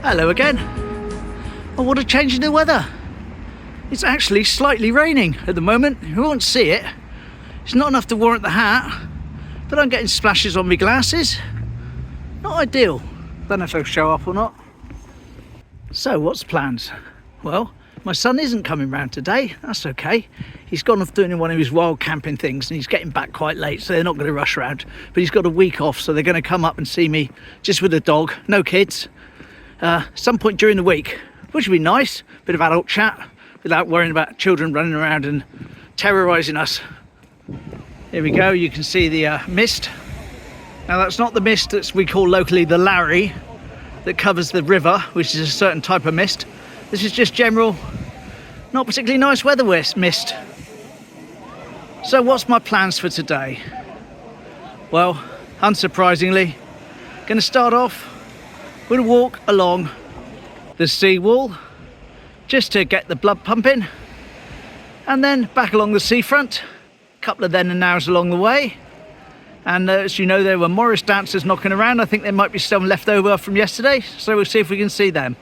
Hello again. Oh, what a change in the weather. It's actually slightly raining at the moment. You won't see it. It's not enough to warrant the hat, but I'm getting splashes on my glasses. Not ideal. Don't know if they'll show up or not. So what's the plans? Well, my son isn't coming round today. That's okay. He's gone off doing one of his wild camping things and he's getting back quite late, so they're not going to rush around. But he's got a week off, so they're going to come up and see me just with the dog, no kids, some point during the week, which would be nice. Bit of adult chat without worrying about children running around and terrorising us. Here we go. You can see the mist. Now that's not the mist that we call locally the Larry that covers the river, which is a certain type of mist. This is just general, not particularly nice weather mist. So what's my plans for today? Well, unsurprisingly, going to start off with a walk along the Seawall just to get the blood pumping, and then back along the seafront, a couple of then and nows along the way. And as you know, there were Morris dancers knocking around. I think there might be some left over from yesterday, so we'll see if we can see them.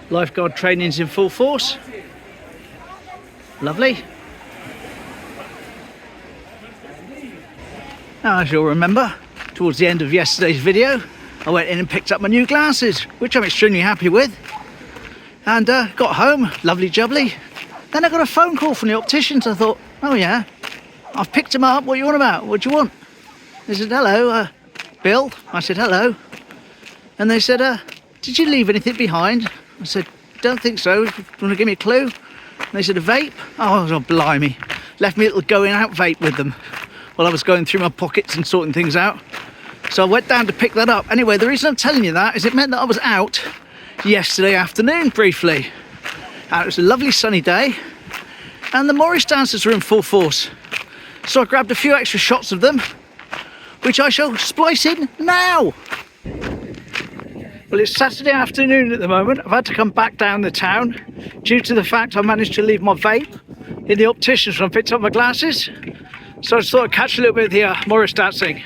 Lifeguard training's in full force. Lovely. Now, as you'll remember, towards the end of yesterday's video, I went in and picked up my new glasses, which I'm extremely happy with. And got home, lovely jubbly. Then I got a phone call from the opticians. I thought, oh yeah, I've picked them up. What you want about? What do you want? They said, hello, Bill. I said, hello. And they said, did you leave anything behind? I said, don't think so. You want to give me a clue? And they said, a vape? Oh, blimey. Left me a little going out vape with them while I was going through my pockets and sorting things out. So I went down to pick that up. Anyway, the reason I'm telling you that is it meant that I was out yesterday afternoon briefly. And it was a lovely sunny day and the Morris dancers were in full force. So I grabbed a few extra shots of them, which I shall splice in now. Well, it's Saturday afternoon at the moment. I've had to come back down the town due to the fact I managed to leave my vape in the opticians when I picked up my glasses. So I just thought I'd catch a little bit of the Morris dancing.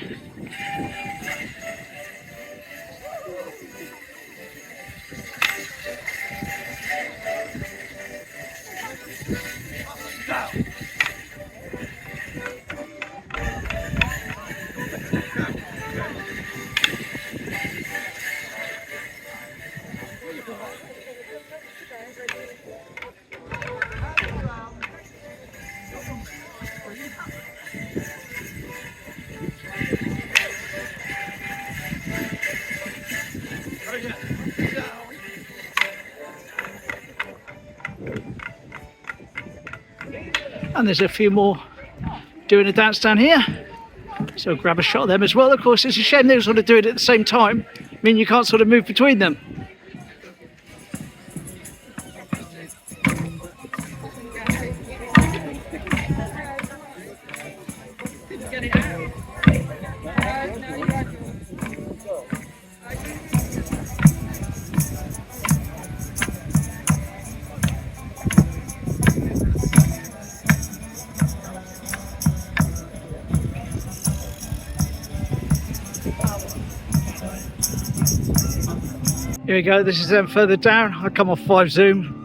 And there's a few more doing a dance down here, so grab a shot of them as well. Of course, it's a shame they sort of do it at the same time. I mean, you can't sort of move between them. Here we go, this is them further down. I come off 5 zoom.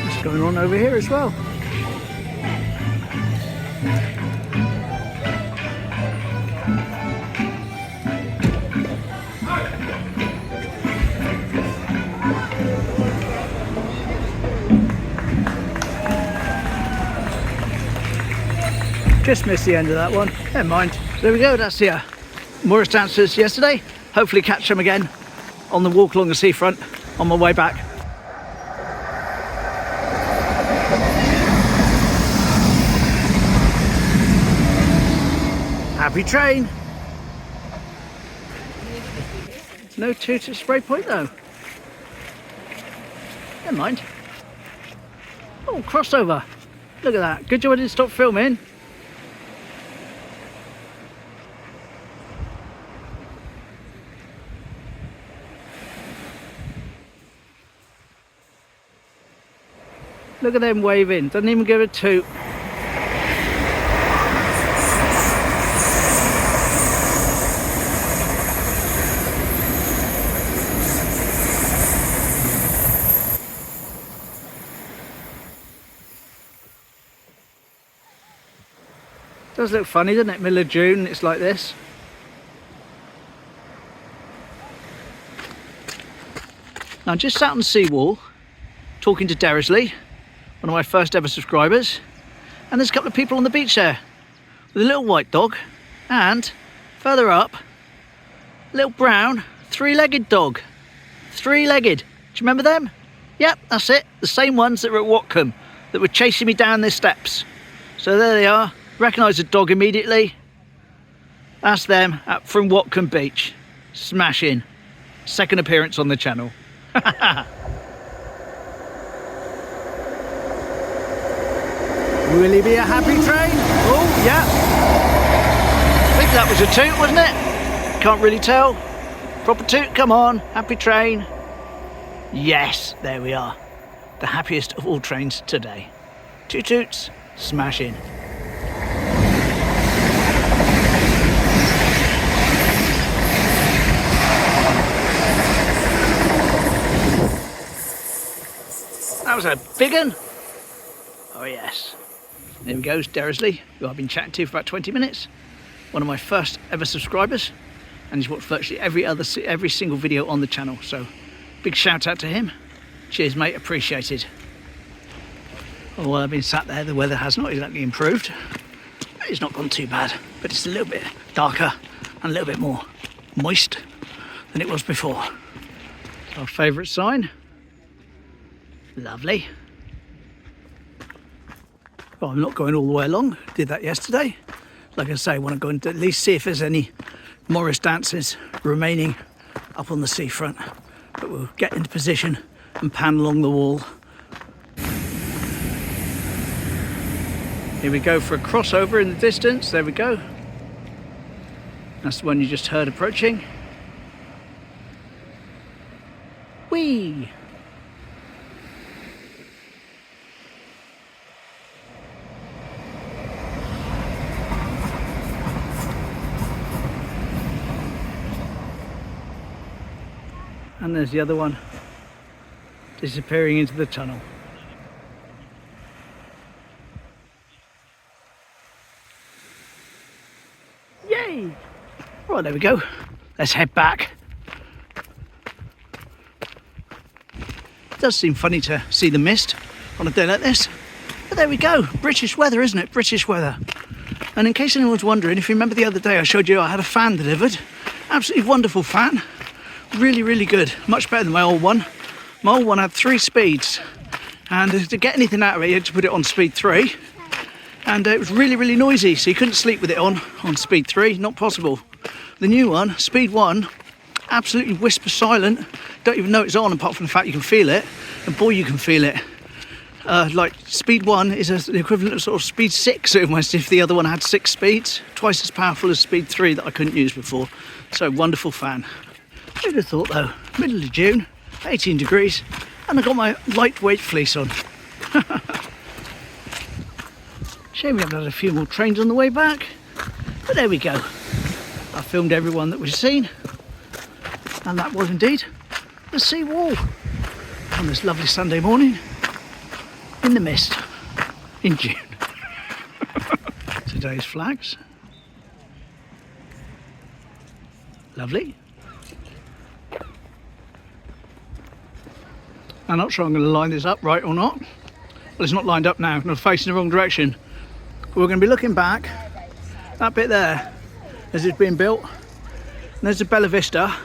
What's going on over here as well? Just missed the end of that one. Never mind. There we go. That's the Morris dancers yesterday. Hopefully catch them again on the walk along the seafront on my way back. Happy train. No toot at Sprey Point though. Never mind. Oh, crossover. Look at that. Good job I didn't stop filming. Look at them waving. Doesn't even give a toot. Does look funny, doesn't it? Middle of June, it's like this. Now I'm just sat on Seawall talking to Derrisley, one of my first ever subscribers, and there's a couple of people on the beach there with a little white dog, and further up, a little brown three-legged dog. Three-legged. Do you remember them? Yep, that's it. The same ones that were at Watcombe that were chasing me down the steps. So there they are. Recognise the dog immediately. That's them from Watcombe Beach. Smashing. Second appearance on the channel. Will he be a happy train? Oh, yeah. I think that was a toot, wasn't it? Can't really tell. Proper toot, come on. Happy train. Yes, there we are. The happiest of all trains today. Two toots, smashing. That was a big one. Oh yes. There we goes Derrisley, who I've been chatting to for about 20 minutes. One of my first ever subscribers, and he's watched virtually every single video on the channel. So big shout out to him. Cheers mate, appreciated. Oh, well, I've been sat there, the weather has not exactly improved. It's not gone too bad, but it's a little bit darker and a little bit more moist than it was before. Our favourite sign. Lovely. Well, I'm not going all the way along. Did that yesterday. Like I say, I want to go and at least see if there's any Morris dancers remaining up on the seafront. But we'll get into position and pan along the wall. Here we go for a crossover in the distance. There we go. That's the one you just heard approaching. Whee! And there's the other one disappearing into the tunnel. Yay! Right, there we go. Let's head back. It does seem funny to see the mist on a day like this, but there we go. British weather, isn't it? British weather. And in case anyone's wondering, if you remember the other day I showed you I had a fan delivered. Absolutely wonderful fan. Really, really good. Much better than my old one. My old one had 3 speeds, and to get anything out of it you had to put it on speed 3, and it was really, really noisy, so you couldn't sleep with it on speed 3, not possible. The new one, speed 1, absolutely whisper silent, don't even know it's on apart from the fact you can feel it, and boy you can feel it. Like speed 1 is the equivalent of sort of speed 6 almost, if the other one had 6 speeds, twice as powerful as speed 3 that I couldn't use before. So wonderful fan. Who'd have thought though, middle of June, 18 degrees, and I got my lightweight fleece on. Shame we haven't had a few more trains on the way back, but there we go. I filmed everyone that we've seen, and that was indeed the Seawall on this lovely Sunday morning in the mist in June. Today's flags. Lovely. I'm not sure I'm going to line this up right or not. Well, it's not lined up now, I'm facing the wrong direction. But we're going to be looking back that bit there, as it's being built. And there's a Bella Vista.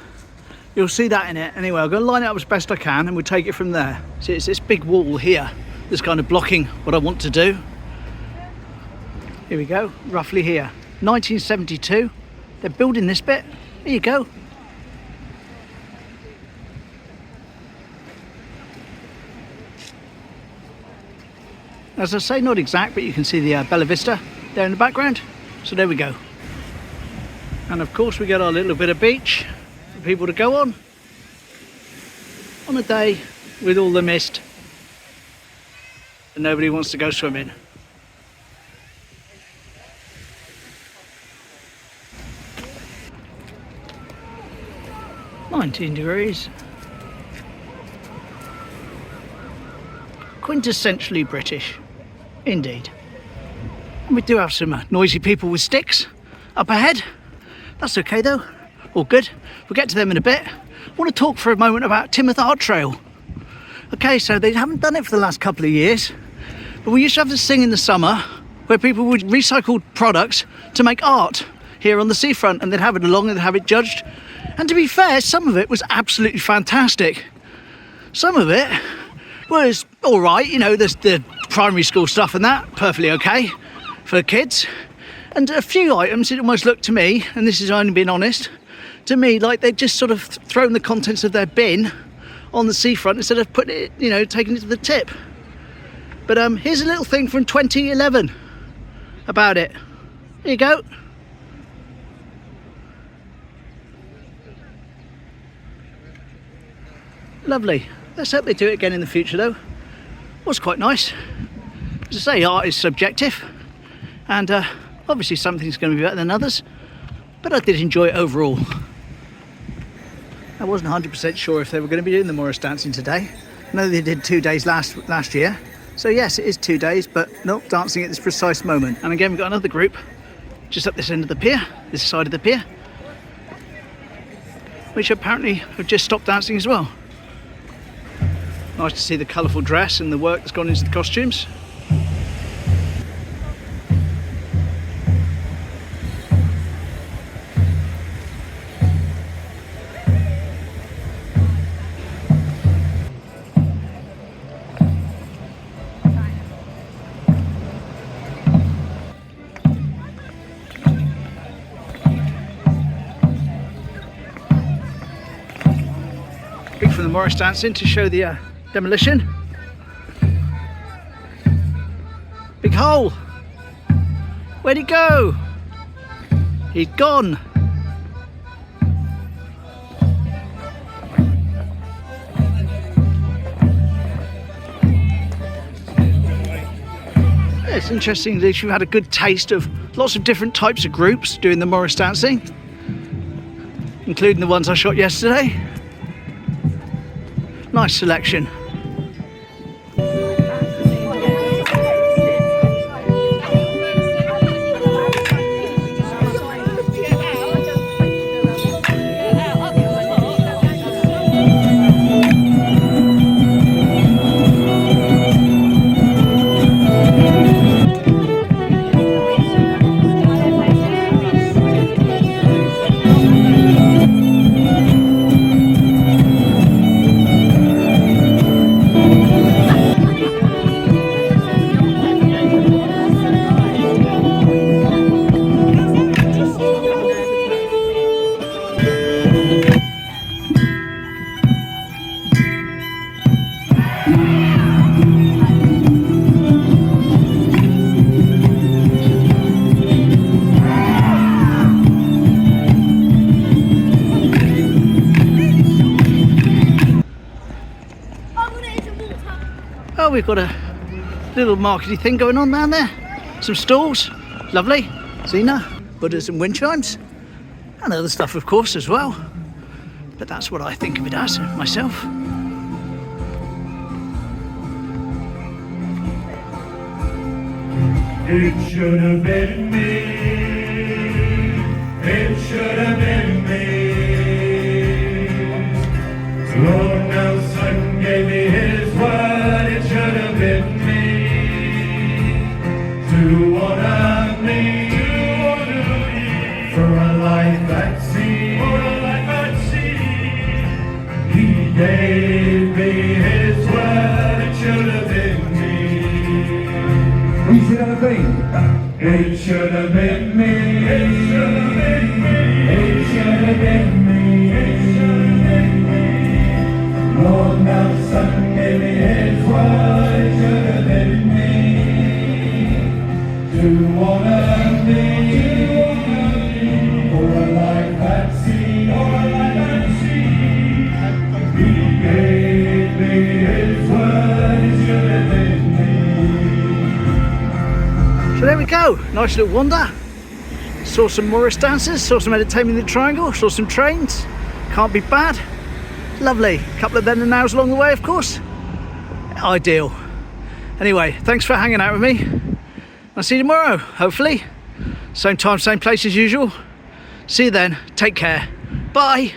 You'll see that in it. Anyway, I'm going to line it up as best I can and we'll take it from there. See, it's this big wall here that's kind of blocking what I want to do. Here we go, roughly here. 1972. They're building this bit. Here you go. As I say, not exact, but you can see the Bella Vista there in the background. So there we go. And of course we got our little bit of beach for people to go on a day with all the mist and nobody wants to go swimming. £19. Quintessentially British, indeed. And we do have some noisy people with sticks up ahead. That's okay though, all good. We'll get to them in a bit. I want to talk for a moment about Teignmouth Art Trail. Okay, so they haven't done it for the last couple of years, but we used to have this thing in the summer where people would recycle products to make art here on the seafront, and they'd have it along and they'd have it judged. And to be fair, some of it was absolutely fantastic. Some of it was all right, you know, there's the primary school stuff and that, perfectly okay for kids. And a few items, it almost looked to me, and this is only being honest, to me like they'd just sort of thrown the contents of their bin on the seafront instead of putting it, you know, taking it to the tip. But here's a little thing from 2011 about it. Here you go. Lovely. Let's hope they do it again in the future though. Was quite nice. As I say, art is subjective, and obviously some things are going to be better than others, but I did enjoy it overall. I wasn't 100% sure if they were going to be doing the Morris dancing today. I know they did 2 days last year, so yes, it is 2 days, but not dancing at this precise moment. And again, we've got another group just up this end of the pier, this side of the pier, which apparently have just stopped dancing as well. Nice to see the colourful dress and the work that's gone into the costumes. Big from the Morris dancing to show the demolition. Big hole. Where'd he go? He's gone. Yeah, it's interesting that you've had a good taste of lots of different types of groups doing the Morris dancing, including the ones I shot yesterday. Nice selection. Oh, we've got a little markety thing going on down there. Some stalls, lovely. Zena, Buddhas and wind chimes. And other stuff, of course, as well. But that's what I think of it as, myself. It should have been me. It should have been me. Lord Nelson gave me his word. It should have been me. To honor me, to honor for a life at sea, for a life at sea. He gave me his word, it should have been me. We should have been. It should have been me. It should have been me. It should have been me. It should have been me. Lord Nelson gave me his word. It should have been me. To honor me. For a life at sea. For a life at sea. He gave me his word. It should have been me. So there we go, nice little wander. Saw some Morris dancers, saw some entertainment in the triangle, saw some trains. Can't be bad. Lovely. Couple of then and nows along the way, of course. Ideal. Anyway, thanks for hanging out with me. I'll see you tomorrow, hopefully. Same time, same place as usual. See you then. Take care. Bye.